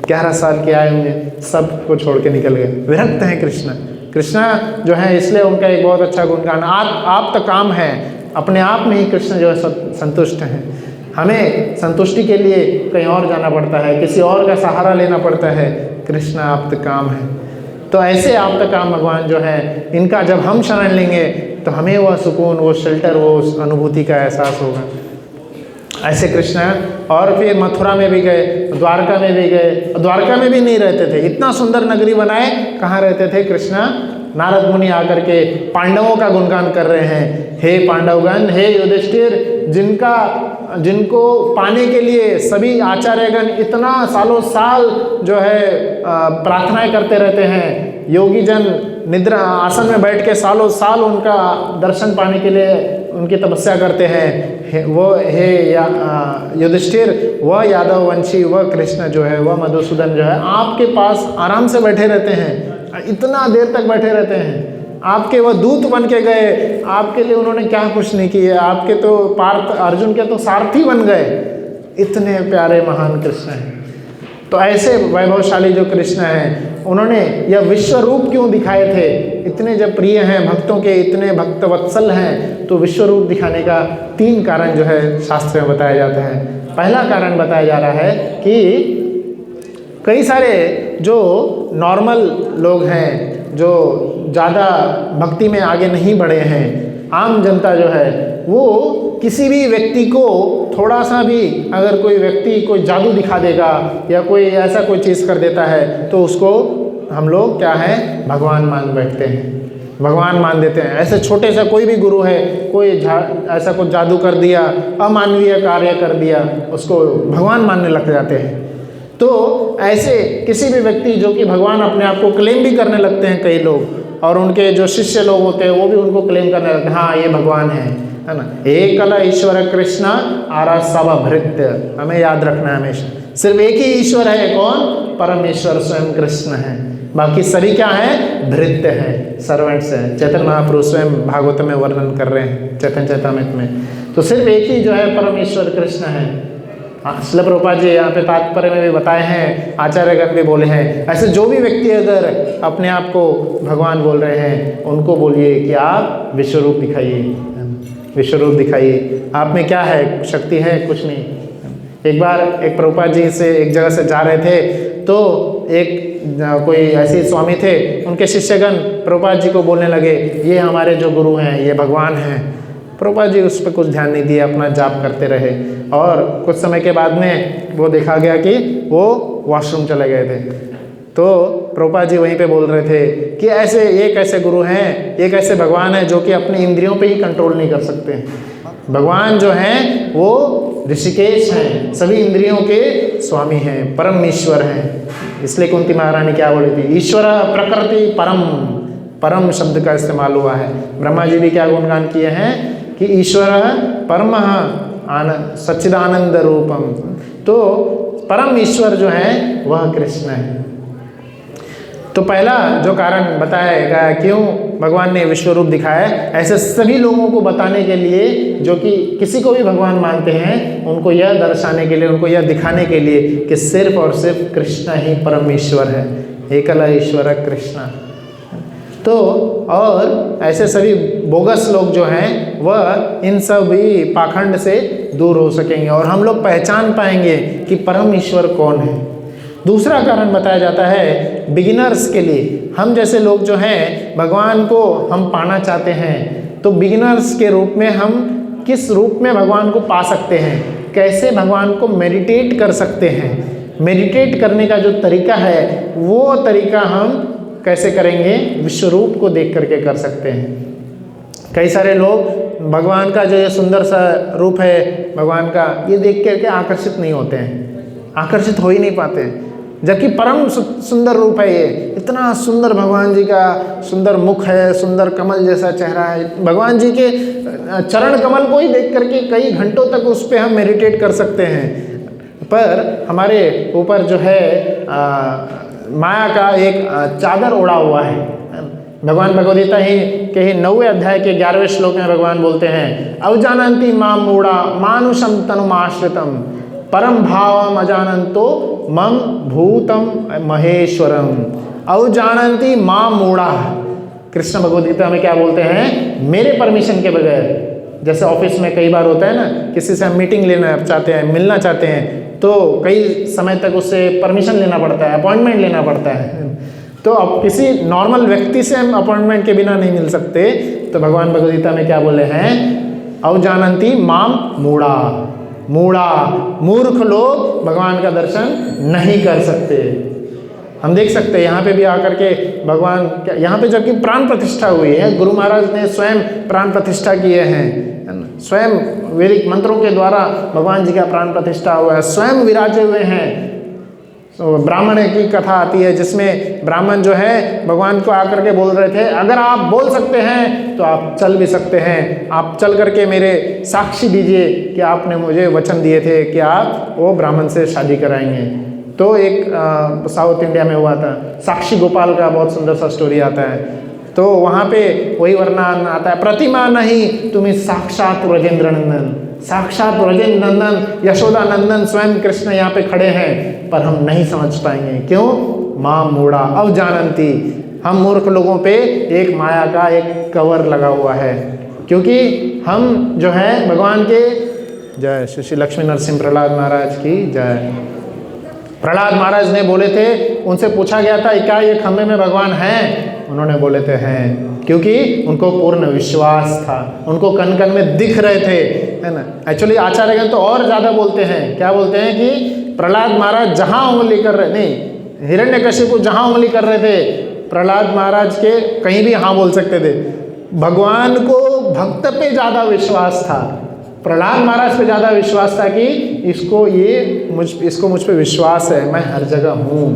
11 साल के आए होंगे, सब को छोड़ के निकल गए। विरक्त हैं कृष्ण। कृष्ण जो है इसलिए उनका एक बहुत अच्छा गुणगान, आप तो काम है, अपने आप में ही कृष्ण जो है संतुष्ट हैं। हमें संतुष्टि के लिए कहीं और जाना पड़ता है, किसी और का सहारा लेना पड़ता है। कृष्ण आप तो काम है। तो ऐसे आप तो काम भगवान जो है, इनका जब हम शरण लेंगे तो हमें वह सुकून, वो शेल्टर, वो अनुभूति का एहसास होगा। ऐसे कृष्ण, और फिर मथुरा में भी गए, द्वारका में भी गए। द्वारका में भी नहीं रहते थे, इतना सुंदर नगरी बनाए, कहाँ रहते थे कृष्ण? नारद मुनि आकर के पांडवों का गुणगान कर रहे हैं, हे पांडवगण, हे युधिष्ठिर, जिनको पाने के लिए सभी आचार्यगण इतना सालों साल जो है प्रार्थनाएं करते रहते हैं। योगी जन निद्रा आसन में बैठ के सालों साल उनका दर्शन पाने के लिए उनकी तपस्या करते हैं। वो हे युधिष्ठिर, वह यादव वंशी, वह कृष्ण जो है, वह मधुसूदन जो है आपके पास आराम से बैठे रहते हैं, इतना देर तक बैठे रहते हैं। आपके वह दूत बन के गए, आपके लिए उन्होंने क्या कुछ नहीं किया, आपके तो पार्थ अर्जुन के तो सारथी बन गए। इतने प्यारे महान कृष्ण हैं। तो ऐसे वैभवशाली जो कृष्ण हैं, उन्होंने यह विश्व रूप क्यों दिखाए थे? इतने जब प्रिय हैं भक्तों के, इतने भक्तवत्सल हैं, तो विश्व रूप दिखाने का 3 कारण जो है शास्त्र में बताया जाता है। पहला कारण बताया जा रहा है कि कई सारे जो नॉर्मल लोग हैं, जो ज़्यादा भक्ति में आगे नहीं बढ़े हैं, आम जनता जो है, वो किसी भी व्यक्ति को थोड़ा सा भी, अगर कोई व्यक्ति कोई जादू दिखा देगा या कोई ऐसा कोई चीज़ कर देता है, तो उसको हम लोग क्या है, भगवान मान बैठते हैं, भगवान मान देते हैं। ऐसे छोटे से कोई भी गुरु है, कोई ऐसा कुछ जादू कर दिया, अमानवीय कार्य कर दिया, उसको भगवान मानने लग जाते हैं। तो ऐसे किसी भी व्यक्ति जो कि भगवान अपने आप को क्लेम भी करने लगते हैं कई लोग, और उनके जो शिष्य लोग होते हैं वो भी उनको क्लेम करने लगते हैं, हाँ ये भगवान है ना। एकल ईश्वर कृष्ण आरा सब भृत्य, हमें याद रखना है हमेशा, सिर्फ एक ही ईश्वर है, कौन? परमेश्वर स्वयं कृष्ण है। बाकी सभी क्या है? भृत्य है, सर्वेंट्स हैं। चैतन्य महाप्रभु स्वयं भागवत में वर्णन कर रहे हैं, चैतन्य चैतामृत में। तो सिर्फ एक ही जो है परमेश्वर कृष्ण है। श्रील प्रभुपाद जी यहाँ पे तात्पर्य में भी बताए हैं, आचार्यगण भी बोले हैं। ऐसे जो भी व्यक्ति अगर अपने आप को भगवान बोल रहे हैं, उनको बोलिए कि आप विश्वरूप दिखाइए, विश्वरूप दिखाइए। आप में क्या है? शक्ति है? कुछ नहीं। एक बार एक प्रभुपाद जी से एक जगह से जा रहे थे, तो एक कोई ऐसे स्वामी थे, उनके शिष्यगण प्रभुपाद जी को बोलने लगे, ये हमारे जो गुरु हैं, ये भगवान हैं। प्रभुपाद जी उस पर कुछ ध्यान नहीं दिया, अपना जाप करते रहे, और कुछ समय के बाद में वो देखा गया कि वो वॉशरूम चले गए थे। तो प्रभुपाद जी वहीं पे बोल रहे थे कि ऐसे एक ऐसे गुरु हैं, एक ऐसे भगवान हैं जो कि अपनी इंद्रियों पे ही कंट्रोल नहीं कर सकते हैं। भगवान जो हैं वो ऋषिकेश हैं, सभी इंद्रियों के स्वामी हैं, परम ईश्वर हैं। इसलिए कुंती महारानी क्या बोली थी, ईश्वर प्रकृति परम, परम शब्द का इस्तेमाल हुआ है। ब्रह्मा जी भी क्या गुणगान किए हैं कि ईश्वर परम आनंद सच्चिदानंद रूपम। तो परम ईश्वर जो है वह कृष्ण है। तो पहला जो कारण बताया गया क्यों भगवान ने विश्व रूप दिखाया, ऐसे सभी लोगों को बताने के लिए जो कि किसी को भी भगवान मानते हैं, उनको यह दर्शाने के लिए, उनको यह दिखाने के लिए कि सिर्फ और सिर्फ कृष्ण ही परम ईश्वर है, एकल ईश्वर कृष्ण। तो और ऐसे सभी बोगस लोग जो हैं वह इन सभी पाखंड से दूर हो सकेंगे और हम लोग पहचान पाएंगे कि परम ईश्वर कौन है। दूसरा कारण बताया जाता है बिगिनर्स के लिए, हम जैसे लोग जो हैं भगवान को हम पाना चाहते हैं, तो बिगिनर्स के रूप में हम किस रूप में भगवान को पा सकते हैं, कैसे भगवान को मेडिटेट कर सकते हैं। मेडिटेट करने का जो तरीका है वो तरीका हम कैसे करेंगे, विश्व रूप को देख करके कर सकते हैं। कई सारे लोग भगवान का जो ये सुंदर सा रूप है भगवान का, ये देख करके आकर्षित नहीं होते हैं, आकर्षित हो ही नहीं पाते हैं, जबकि परम सुंदर रूप है ये। इतना सुंदर भगवान जी का सुंदर मुख है, सुंदर कमल जैसा चेहरा है। भगवान जी के चरण कमल को ही देख करके कई घंटों तक उस पर हम मेडिटेट कर सकते हैं, पर हमारे ऊपर जो है माया का एक चादर ओढ़ा हुआ है। भगवान भगवद्गीता ही के ही 9वें अध्याय के 11वें श्लोक में भगवान बोलते हैं, अवजानन्ति माम मूढ़ा मानुषम तनुमाश्रितम परम भावम अजानन्तो मम भूतम महेश्वरम। अवजानन्ति माम मूढ़ा, कृष्ण भगवद्गीता में क्या बोलते हैं, मेरे परमिशन के बगैर। जैसे ऑफिस में कई बार होता है ना, किसी से हम मीटिंग लेना चाहते हैं, मिलना चाहते हैं, तो कई समय तक उससे परमिशन लेना पड़ता है, अपॉइंटमेंट लेना पड़ता है। तो अब किसी नॉर्मल व्यक्ति से हम अपॉइंटमेंट के बिना नहीं मिल सकते। तो भगवान भगवद्गीता में क्या बोले हैं, अवजानन्ति माम मूढ़ा, मूढ़ा मूर्ख लोग भगवान का दर्शन नहीं कर सकते। हम देख सकते हैं यहाँ पे भी आकर के भगवान, यहाँ पे जबकि प्राण प्रतिष्ठा हुई है, गुरु महाराज ने स्वयं प्राण प्रतिष्ठा किए हैं, स्वयं वैदिक मंत्रों के द्वारा भगवान जी का प्राण प्रतिष्ठा हुआ है, स्वयं विराजे हुए हैं। तो ब्राह्मण की कथा आती है जिसमें ब्राह्मण जो है भगवान को आकर के बोल रहे थे, अगर आप बोल सकते हैं तो आप चल भी सकते हैं, आप चल करके मेरे साक्षी दीजिए कि आपने मुझे वचन दिए थे कि आप वो ब्राह्मण से शादी कराएंगे। तो एक साउथ इंडिया में हुआ था, साक्षी गोपाल का बहुत सुंदर सा स्टोरी आता है। तो वहाँ पे वही वर्णन आता है, प्रतिमा नहीं तुम्हें साक्षात ब्रजेंद्र नंदन, साक्षात ब्रजेंद्र नंदन यशोदा नंदन स्वयं कृष्ण यहाँ पे खड़े हैं, पर हम नहीं समझ पाएंगे। क्यों, माँ मूढ़ा अवजानन्ति, हम मूर्ख लोगों पे एक माया का एक कवर लगा हुआ है, क्योंकि हम जो है भगवान के, जय श्री लक्ष्मी नरसिंह प्रहलाद महाराज की जय। प्रहलाद महाराज ने बोले थे, उनसे पूछा गया था क्या ये खम्भे में भगवान हैं, उन्होंने बोले थे हैं, क्योंकि उनको पूर्ण विश्वास था, उनको कन कन में दिख रहे थे, है ना। एक्चुअली आचार्यगण तो और ज़्यादा बोलते हैं, क्या बोलते हैं कि प्रहलाद महाराज जहाँ उंगली कर रहे, नहीं हिरण्यकशिपु जहाँ उंगली कर रहे थे, प्रहलाद महाराज के कहीं भी हाँ बोल सकते थे। भगवान को भक्त पे ज़्यादा विश्वास था, प्रहलाद महाराज पे ज़्यादा विश्वास था कि इसको मुझ पे विश्वास है, मैं हर जगह हूँ,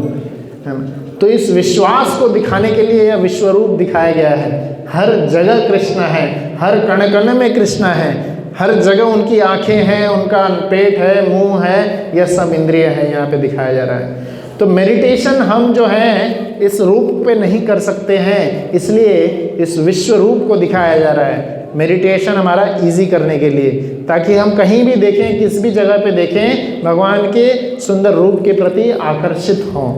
है ना। तो इस विश्वास को दिखाने के लिए यह विश्व रूप दिखाया गया है। हर जगह कृष्ण है, हर कण कण में कृष्ण है, हर जगह उनकी आंखें हैं, उनका पेट है, मुंह है, यह सब इंद्रिय है, यहाँ पे दिखाया जा रहा है। तो मेडिटेशन हम जो है इस रूप पे नहीं कर सकते हैं, इसलिए इस विश्व रूप को दिखाया जा रहा है मेडिटेशन हमारा इजी करने के लिए, ताकि हम कहीं भी देखें, किसी भी जगह पे देखें, भगवान के सुंदर रूप के प्रति आकर्षित हों।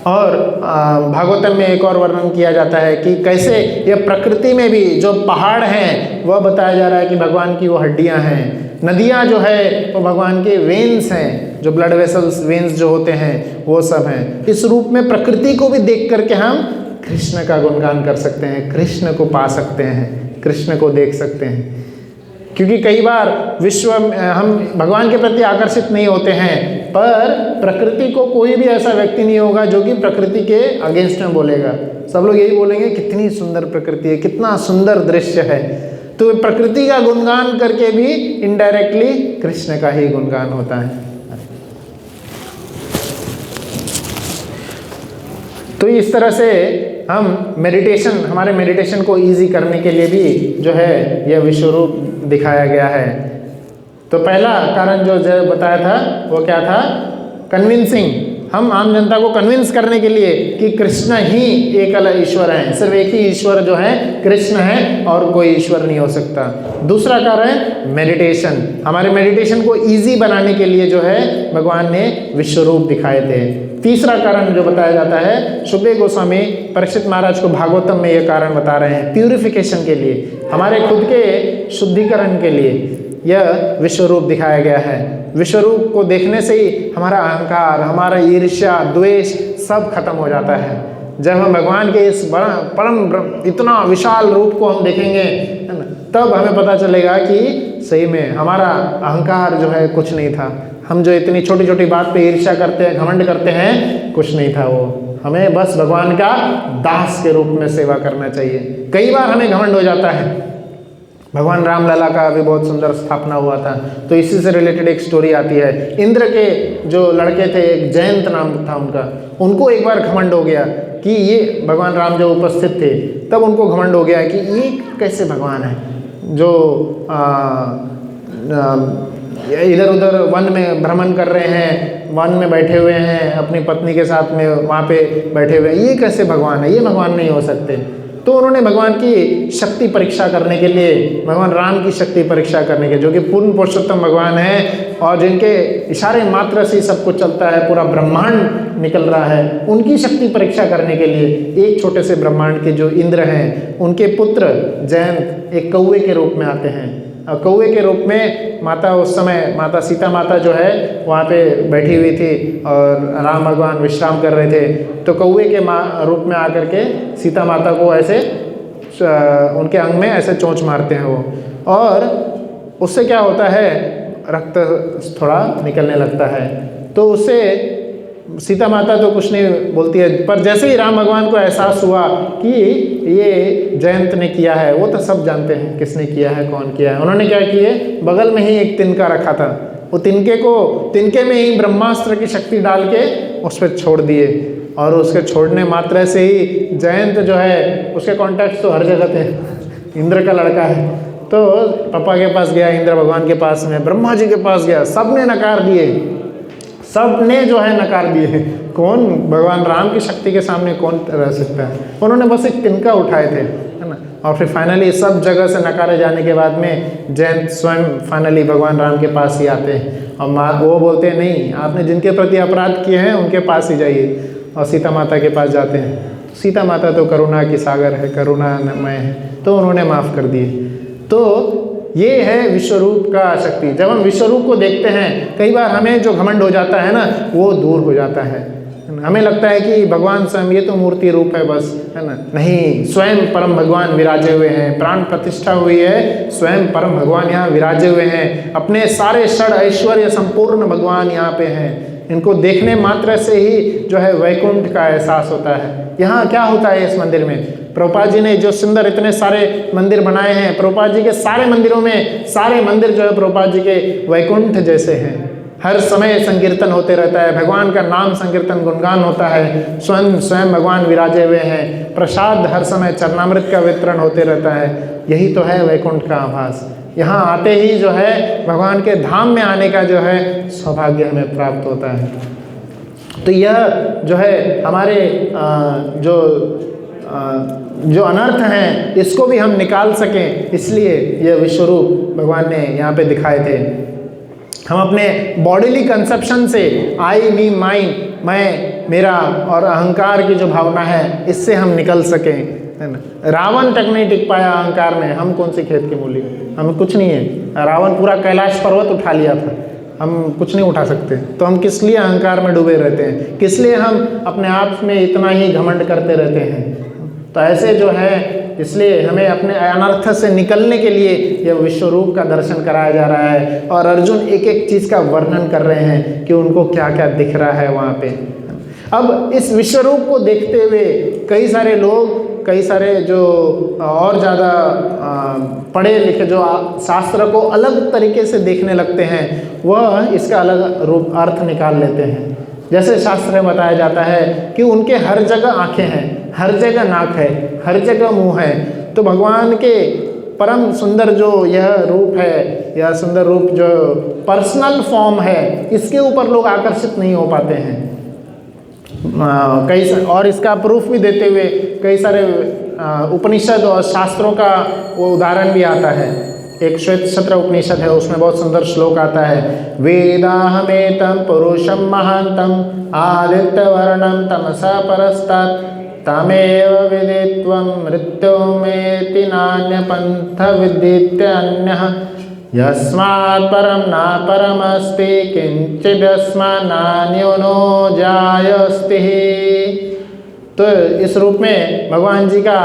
और भागवतम में एक और वर्णन किया जाता है कि कैसे यह प्रकृति में भी जो पहाड़ हैं वह बताया जा रहा है कि भगवान की वो हड्डियां हैं, नदियां जो है वो भगवान के वेन्स हैं, जो ब्लड वेसल्स वेन्स जो होते हैं वो सब हैं। इस रूप में प्रकृति को भी देख करके हम कृष्ण का गुणगान कर सकते हैं, कृष्ण को पा सकते हैं, कृष्ण को देख सकते हैं। क्योंकि कई बार हम भगवान के प्रति आकर्षित नहीं होते हैं, पर प्रकृति को कोई भी ऐसा व्यक्ति नहीं होगा जो कि प्रकृति के अगेंस्ट में बोलेगा। सब लोग यही बोलेंगे कितनी सुंदर प्रकृति है, कितना सुंदर दृश्य है। तो प्रकृति का गुणगान करके भी इनडायरेक्टली कृष्ण का ही गुणगान होता है। तो इस तरह से हम मेडिटेशन, हमारे मेडिटेशन को इजी करने के लिए भी जो है यह विश्वरूप दिखाया गया है। तो पहला कारण जो बताया था वो क्या था? कन्विंसिंग। हम आम जनता को कन्विंस करने के लिए कि कृष्ण ही एकल ईश्वर है, सिर्फ एक ही ईश्वर जो है कृष्ण है और कोई ईश्वर नहीं हो सकता। दूसरा कारण है मेडिटेशन। हमारे मेडिटेशन को इजी बनाने के लिए जो है भगवान ने विश्वरूप दिखाए थे। तीसरा कारण जो बताया जाता है, सुखदेव गोस्वामी परीक्षित महाराज को भागवतम में ये कारण बता रहे हैं, प्यूरिफिकेशन के लिए, हमारे खुद के शुद्धिकरण के लिए यह विश्वरूप दिखाया गया है। विश्वरूप को देखने से ही हमारा अहंकार, हमारा ईर्ष्या, द्वेष सब खत्म हो जाता है। जब हम भगवान के इस बड़ा परम इतना विशाल रूप को हम देखेंगे, है ना, तब हमें पता चलेगा कि सही में हमारा अहंकार जो है कुछ नहीं था। हम जो इतनी छोटी छोटी बात पे ईर्ष्या करते हैं, घमंड करते हैं, कुछ नहीं था वो। हमें बस भगवान का दास के रूप में सेवा करना चाहिए। कई बार हमें घमंड हो जाता है। भगवान रामलला का भी बहुत सुंदर स्थापना हुआ था, तो इसी से रिलेटेड एक स्टोरी आती है। इंद्र के जो लड़के थे, एक जयंत नाम था उनका, उनको एक बार घमंड हो गया कि ये भगवान राम जो उपस्थित थे, तब उनको घमंड हो गया कि ये कैसे भगवान है जो इधर उधर वन में भ्रमण कर रहे हैं, वन में बैठे हुए हैं, अपनी पत्नी के साथ में वहाँ पे बैठे हुए हैं, ये कैसे भगवान है, ये भगवान नहीं हो सकते। तो उन्होंने भगवान की शक्ति परीक्षा करने के लिए, भगवान राम की शक्ति परीक्षा करने के, जो कि पूर्ण पुरुषोत्तम भगवान है और जिनके इशारे मात्र से सब कुछ चलता है, पूरा ब्रह्मांड निकल रहा है, उनकी शक्ति परीक्षा करने के लिए एक छोटे से ब्रह्मांड के जो इंद्र हैं, उनके पुत्र जयंत एक कौवे के रूप में आते हैं। और कौवे के रूप में माता, उस समय माता सीता माता जो है वहाँ पे बैठी हुई थी और राम भगवान विश्राम कर रहे थे। तो कौवे के रूप में आकर के सीता माता को ऐसे उनके अंग में ऐसे चोंच मारते हैं वो, और उससे क्या होता है, रक्त थोड़ा निकलने लगता है। तो उससे सीता माता तो कुछ नहीं बोलती है, पर जैसे ही राम भगवान को एहसास हुआ कि ये जयंत ने किया है, वो तो सब जानते हैं किसने किया है, कौन किया है। उन्होंने क्या किए, बगल में ही एक तिनका रखा था, वो तिनके में ही ब्रह्मास्त्र की शक्ति डाल के उस पर छोड़ दिए, और उसके छोड़ने मात्र से ही जयंत जो है, उसके कॉन्टैक्ट तो हर जगह थे, इंद्र का लड़का है, तो पापा के पास गया, इंद्र भगवान के पास में, ब्रह्मा जी के पास गया, सब ने नकार दिए, सब ने जो है नकार दिए। कौन भगवान राम की शक्ति के सामने कौन रह सकता है। उन्होंने बस एक तिनका उठाए थे, है ना, और फिर फाइनली सब जगह से नकारे जाने के बाद में जयंत स्वयं फाइनली भगवान राम के पास ही आते हैं, और वो बोलते हैं नहीं, आपने जिनके प्रति अपराध किए हैं उनके पास ही जाइए, और सीता माता के पास जाते हैं। सीता माता तो करुणा की सागर है, करुणामय है, तो उन्होंने माफ़ कर दिए। तो ये है विश्वरूप का शक्ति। जब हम विश्वरूप को देखते हैं, कई बार हमें जो घमंड हो जाता है ना, वो दूर हो जाता है। हमें लगता है कि भगवान स्वयं ये तो मूर्ति रूप है बस, है ना, नहीं, स्वयं परम भगवान विराजे हुए हैं, प्राण प्रतिष्ठा हुई है, स्वयं परम भगवान यहाँ विराजे हुए हैं, अपने सारे षड ऐश्वर्य संपूर्ण भगवान यहाँ पे हैं। इनको देखने मात्र से ही जो है वैकुंठ का एहसास होता है। यहाँ क्या होता है इस मंदिर में, प्रभुपाद जी ने जो सुंदर इतने सारे मंदिर बनाए हैं, प्रभुपाद जी के सारे मंदिरों में, सारे मंदिर जो है प्रभुपाद जी के वैकुंठ जैसे हैं। हर समय संकीर्तन होते रहता है, भगवान का नाम संकीर्तन गुणगान होता है, स्वयं भगवान विराजे हुए हैं, प्रसाद हर समय चरणामृत का वितरण होते रहता है। यही तो है वैकुंठ का आभास। यहाँ आते ही जो है भगवान के धाम में आने का जो है सौभाग्य हमें प्राप्त होता है। तो यह जो है हमारे जो अनर्थ हैं, इसको भी हम निकाल सकें, इसलिए यह विश्वरूप भगवान ने यहाँ पे दिखाए थे। हम अपने बॉडीली कंसेप्शन से आई मी माइन, मैं मेरा और अहंकार की जो भावना है, इससे हम निकल सकें, है ना। रावण तक नहीं टिक पाया अहंकार में, हम कौन सी खेत की मूली, हमें कुछ नहीं है। रावण पूरा कैलाश पर्वत उठा लिया था, हम कुछ नहीं उठा सकते। तो हम किस लिए अहंकार में डूबे रहते हैं, किस लिए हम अपने आप में इतना ही घमंड करते रहते हैं। तो ऐसे जो है इसलिए हमें अपने अनर्थ से निकलने के लिए यह विश्व रूप का दर्शन कराया जा रहा है। और अर्जुन एक एक चीज़ का वर्णन कर रहे हैं कि उनको क्या क्या दिख रहा है वहाँ पे। अब इस विश्व रूप को देखते हुए कई सारे लोग, कई सारे जो और ज़्यादा पढ़े लिखे जो शास्त्र को अलग तरीके से देखने लगते हैं, वह इसका अलग रूप अर्थ निकाल लेते हैं। जैसे शास्त्र में बताया जाता है कि उनके हर जगह आँखें हैं, हर जगह नाक है, हर जगह मुंह है। तो भगवान के परम सुंदर जो यह रूप है, यह सुंदर रूप जो पर्सनल फॉर्म है, इसके ऊपर लोग आकर्षित नहीं हो पाते हैं। और इसका प्रूफ भी देते हुए कई सारे उपनिषद और शास्त्रों का वो उदाहरण भी आता है। एक श्वेत शत्र उपनिषद है, उसमें बहुत सुंदर श्लोक आता है, वेदाहमेतं पुरुषं महान्तं आदित्यवर्णं तमसा परस्तात् तमेव विदित्वं मृत्युमेति नान्यपन्थ विदित्यन्यः यस्मात् परं न परमस्ति किंचिदस्मात् नान्यो नो जायस्ति। तो इस रूप में भगवान जी का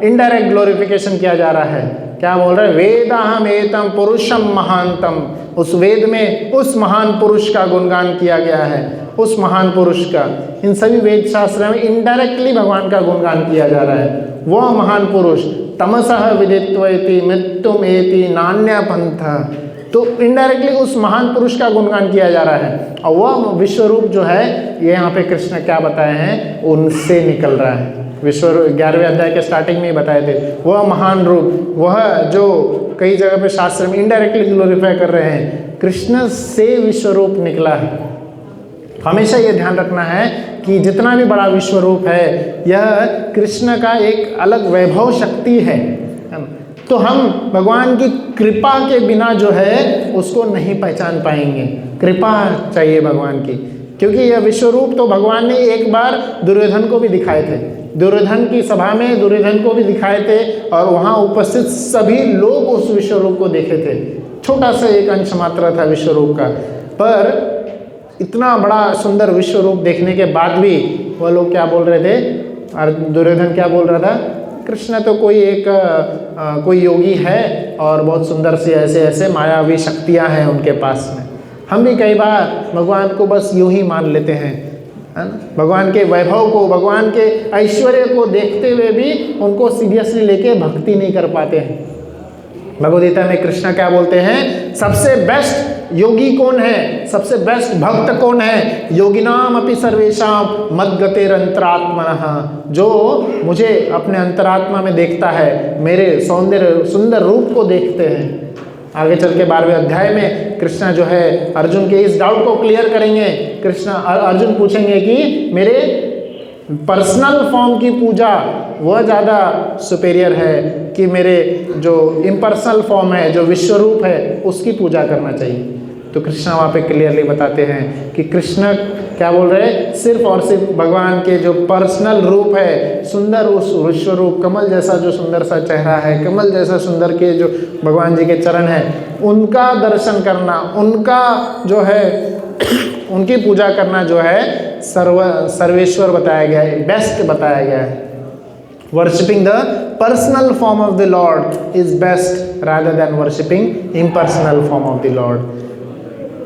इनडायरेक्ट ग्लोरिफिकेशन किया जा रहा है। क्या बोल रहे हैं? वेदाहमेतं पुरुषं महान्तम, उस वेद में उस महान पुरुष का गुणगान किया गया है, उस महान पुरुष का। इन सभी वेद शास्त्र में इनडायरेक्टली भगवान का गुणगान किया जा रहा है। वह महान पुरुष तमसः विदित्वैति मृत्युमेति नान्य पंथ, तो इनडायरेक्टली उस महान पुरुष का गुणगान किया जा रहा है। और वह विश्व रूप जो है, ये यहाँ पे कृष्ण क्या बताए हैं, उनसे निकल रहा है। विश्व 11वें अध्याय के स्टार्टिंग में ही बताए थे, वह महान रूप, वह जो कई जगह पे शास्त्र में इनडायरेक्टली ग्लोरीफाई कर रहे हैं, कृष्ण से विश्व रूप निकला है। हमेशा ये ध्यान रखना है कि जितना भी बड़ा विश्व रूप है, यह कृष्ण का एक अलग वैभव शक्ति है। तो हम भगवान की कृपा के बिना जो है उसको नहीं पहचान पाएंगे। कृपा चाहिए भगवान की, क्योंकि यह विश्व रूप तो भगवान ने एक बार दुर्योधन को भी दिखाए थे। दुर्योधन की सभा में दुर्योधन को भी दिखाए थे और वहाँ उपस्थित सभी लोग उस विश्व रूप को देखे थे। छोटा सा एक अंश मात्र था विश्व रूप का, पर इतना बड़ा सुंदर विश्व रूप देखने के बाद भी वह लोग क्या बोल रहे थे, और दुर्योधन क्या बोल रहा था, कृष्ण तो कोई योगी है और बहुत सुंदर सी ऐसे ऐसे मायावी शक्तियां हैं उनके पास में। हम भी कई बार भगवान को बस यूं ही मान लेते हैं, है ना? भगवान के वैभव को, भगवान के ऐश्वर्य को देखते हुए भी उनको सीरियसली लेके भक्ति नहीं कर पाते हैं। भगवद गीता में कृष्ण क्या बोलते हैं, सबसे बेस्ट योगी कौन है, सबसे बेस्ट भक्त कौन है, योगिनाम अपि सर्वेषां मद्गतेरंतरात्मनः, जो मुझे अपने अंतरात्मा में देखता है, मेरे सौंदर्य सुंदर रूप को देखते हैं। आगे चल के 12वें अध्याय में कृष्ण जो है अर्जुन के इस डाउट को क्लियर करेंगे। अर्जुन पूछेंगे कि मेरे पर्सनल फॉर्म की पूजा वह ज़्यादा सुपेरियर है कि मेरे जो इम्पर्सनल फॉर्म है, जो विश्व रूप है, उसकी पूजा करना चाहिए। तो कृष्ण वहाँ पे क्लियरली बताते हैं कि कृष्ण क्या बोल रहे हैं, सिर्फ और सिर्फ भगवान के जो पर्सनल रूप है, सुंदर उस विश्व रूप, कमल जैसा जो सुंदर सा चेहरा है, कमल जैसा सुंदर के जो भगवान जी के चरण हैं, उनका दर्शन करना, उनका जो है उनकी पूजा करना जो है सर्वेश्वर बताया गया है, बेस्ट बताया गया है। Worshipping the personal form of the Lord is best rather than worshipping impersonal form of the Lord.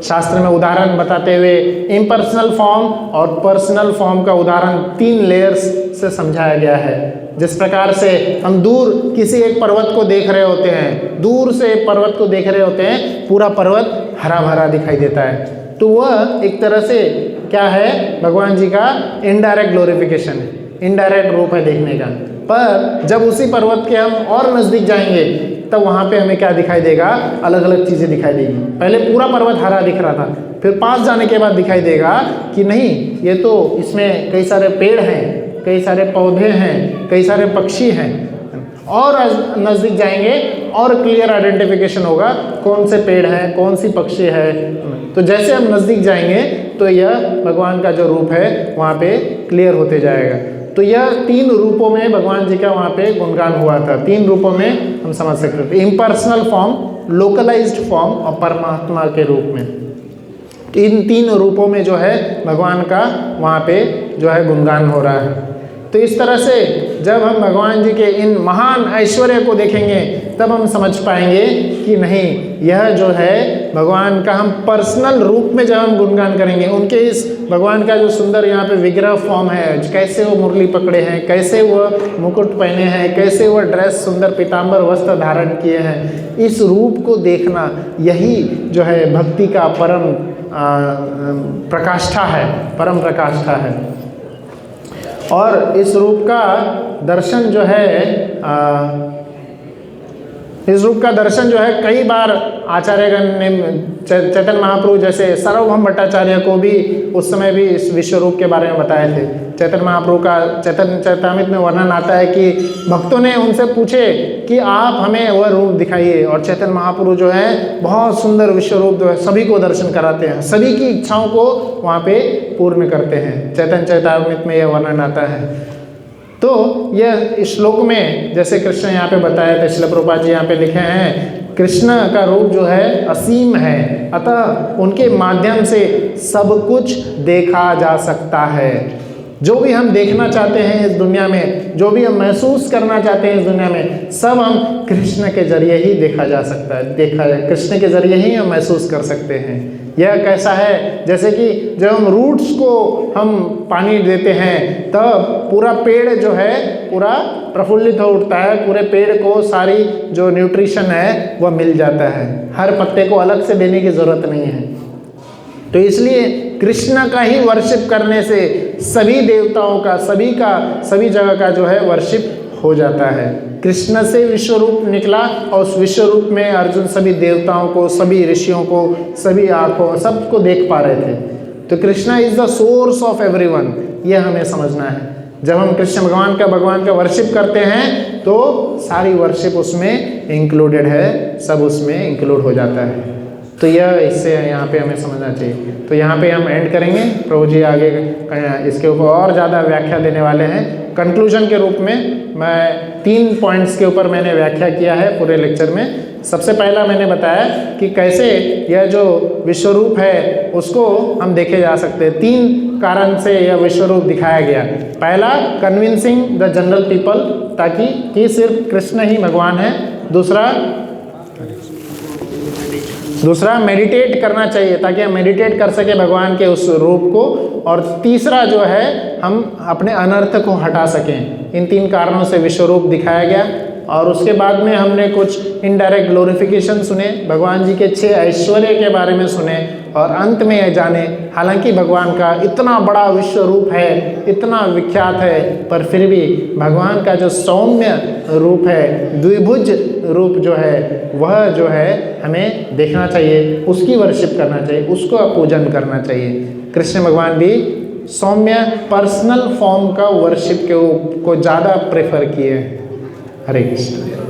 शास्त्र में उदाहरण बताते हुए इम्पर्सनल फॉर्म और पर्सनल फॉर्म का उदाहरण 3 लेयर्स से समझाया गया है। जिस प्रकार से हम दूर किसी एक पर्वत को देख रहे होते हैं, दूर से पर्वत को देख रहे होते हैं, पूरा पर्वत हरा भरा दिखाई देता है, तो वह एक तरह से क्या है, भगवान जी का इनडायरेक्ट ग्लोरिफिकेशन है, इनडायरेक्ट रूप है देखने का। पर जब उसी पर्वत के हम और नज़दीक जाएंगे तब वहाँ पे हमें क्या दिखाई देगा, अलग अलग चीज़ें दिखाई देगी। पहले पूरा पर्वत हरा दिख रहा था, फिर पास जाने के बाद दिखाई देगा कि नहीं, ये तो इसमें कई सारे पेड़ हैं, कई सारे पौधे हैं, कई सारे पक्षी हैं। और नज़दीक जाएंगे और क्लियर आइडेंटिफिकेशन होगा कौन से पेड़ हैं, कौन सी पक्षी है। तो जैसे हम नज़दीक जाएंगे तो यह भगवान का जो रूप है वहाँ पे क्लियर होते जाएगा। तो यह 3 रूपों में भगवान जी का वहाँ पे गुणगान हुआ था। 3 रूपों में हम समझ सकते थे, इम्पर्सनल फॉर्म, लोकलाइज्ड फॉर्म और परमात्मा के रूप में। इन 3 रूपों में जो है भगवान का वहाँ पे जो है गुणगान हो रहा है। तो इस तरह से जब हम भगवान जी के इन महान ऐश्वर्य को देखेंगे तब हम समझ पाएंगे कि नहीं, यह जो है भगवान का हम पर्सनल रूप में जब हम गुणगान करेंगे, उनके इस भगवान का जो सुंदर यहाँ पे विग्रह फॉर्म है, कैसे वो मुरली पकड़े हैं, कैसे वह मुकुट पहने हैं, कैसे वह ड्रेस सुंदर पीताम्बर वस्त्र धारण किए हैं, इस रूप को देखना यही जो है भक्ति का परम प्रकाष्ठा है, परम प्रकाष्ठा है। और इस रूप का दर्शन जो है इस रूप का दर्शन जो है कई बार आचार्यगण ने, चैतन्य महाप्रभु जैसे सार्वभौम भट्टाचार्य को भी उस समय भी इस विश्व रूप के बारे में बताए थे। चैतन्य महाप्रभु का चैतन्य चरितामृत में वर्णन आता है कि भक्तों ने उनसे पूछे कि आप हमें वह रूप दिखाइए, और चैतन्य महाप्रभु जो है बहुत सुंदर विश्व रूप जो है सभी को दर्शन कराते हैं, सभी की इच्छाओं को वहाँ पे पूर्ण करते हैं। चैतन्य चरितामृत में यह वर्णन आता है। तो यह इस श्लोक में जैसे कृष्ण यहाँ पे बताया था, श्रील प्रभुपाद जी यहाँ पे लिखे हैं, कृष्ण का रूप जो है असीम है, अतः उनके माध्यम से सब कुछ देखा जा सकता है। जो भी हम देखना चाहते हैं इस दुनिया में, जो भी हम महसूस करना चाहते हैं इस दुनिया में, सब हम कृष्ण के जरिए ही देखा जा सकता है, कृष्ण के जरिए ही हम महसूस कर सकते हैं। यह कैसा है, जैसे कि जब हम रूट्स को हम पानी देते हैं तब पूरा पेड़ जो है पूरा प्रफुल्लित हो उठता है, पूरे पेड़ को सारी जो न्यूट्रिशन है वह मिल जाता है, हर पत्ते को अलग से देने की ज़रूरत नहीं है। तो इसलिए कृष्ण का ही वर्शिप करने से सभी देवताओं का, सभी जगह का जो है वर्शिप हो जाता है। कृष्ण से विश्व रूप निकला और उस विश्व रूप में अर्जुन सभी देवताओं को, सभी ऋषियों को, सभी आँखों, सबको देख पा रहे थे। तो Krishna is the source of everyone, यह हमें समझना है। जब हम कृष्ण भगवान का वर्शिप करते हैं तो सारी वर्शिप उसमें इंक्लूडेड है, सब उसमें इंक्लूड हो जाता है। तो यह इससे यहाँ पे हमें समझना चाहिए। तो यहाँ पे हम एंड करेंगे, प्रभु जी आगे इसके ऊपर और ज़्यादा व्याख्या देने वाले हैं। कंक्लूजन के रूप में मैं 3 पॉइंट्स के ऊपर मैंने व्याख्या किया है पूरे लेक्चर में। सबसे पहला मैंने बताया कि कैसे यह जो विश्वरूप है उसको हम देखे जा सकते हैं। 3 कारण से यह विश्वरूप दिखाया गया। पहला, कन्विंसिंग द जनरल पीपल, ताकि कि सिर्फ कृष्ण ही भगवान है। दूसरा मेडिटेट करना चाहिए, ताकि हम मेडिटेट कर सके भगवान के उस रूप को। और तीसरा जो है हम अपने अनर्थ को हटा सकें। इन 3 कारणों से विश्वरूप दिखाया गया। और उसके बाद में हमने कुछ इनडायरेक्ट ग्लोरिफिकेशन सुने, भगवान जी के 6 ऐश्वर्य के बारे में सुने, और अंत में यह जाने हालांकि भगवान का इतना बड़ा विश्व रूप है, इतना विख्यात है, पर फिर भी भगवान का जो सौम्य रूप है, द्विभुज रूप जो है, वह जो है हमें देखना चाहिए, उसकी वर्शिप करना चाहिए, उसको पूजन करना चाहिए। कृष्ण भगवान भी सौम्य पर्सनल फॉर्म का वर्शिप को ज़्यादा प्रेफर किए। हरे कृष्ण।